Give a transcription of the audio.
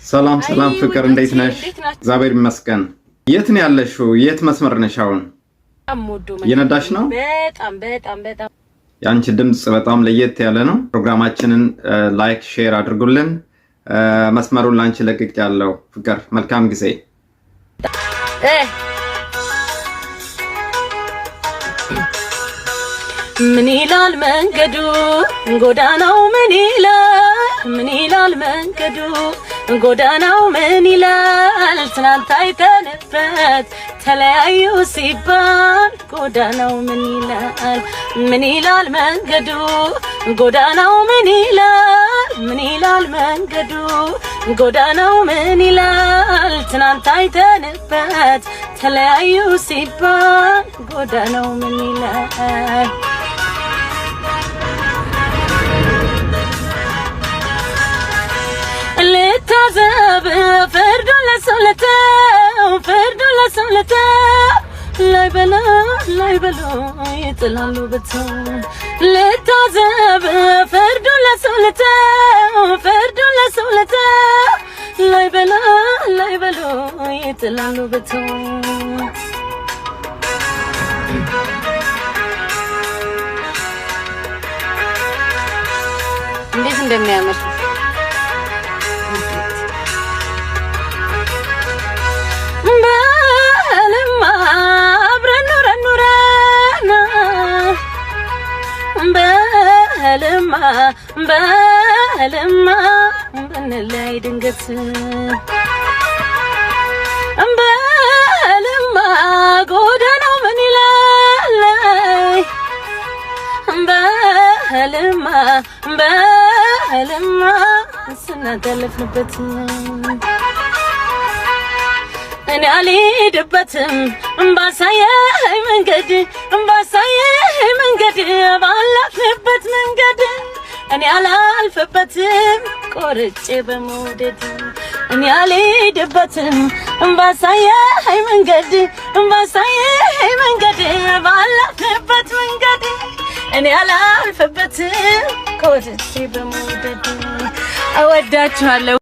ሰላም ፍቅር እንዴት ነሽ? እግዚአብሔር ይመስገን። የት ነው ያለሽው? የት መስመር ነሽ አሁን? የነዳሽ ነው? በጣም ያንቺ ድምጽ በጣም ለየት ያለ ነው። ፕሮግራማችንን ላይክ ሼር አድርጉልን። መስመሩን ላንቺ ለቅቅ ያለው ፍቅር መልካም ጊዜ። ምን ይላል መንገዱ ጎዳናው ምን ይላል መንገዱ ጎዳናው ምን ይላል ትናንት አይተንበት ተለያዩ ሲባል ጎዳናው ምን ይላል መንገዱ ጎዳናው ምን ይላል መንገዱ ጎዳናው ምን ይላል ትናንት አይተንበት ተለያዩ ሲባል ጎዳናው ምን ይላል ልታዘብ ፍርዱ ለሰውለተው ላይ በሎ ይጥላሉ በተው ልታዘብ ፍርዱ ለሰውለተው ላይ በሎ ይጥላሉ በተው እንዴት እንደሚያምር በልማ በነላይ ድንገት በልማ ጎዳናው ምን ይላል በልማ ስናተልፍንበት እኔ አልሄድበትም ባሳየኝ መንገድ ባላፍንበት መንገድ እኔ አላልፍበትም ቆርጬ በመውደድ እኔ አልሄድበትም ባሳየኝ መንገድ ባላፍንበት መንገድ እኔ አላልፍበትም ቆርጬ በመውደድ እወዳችኋለሁ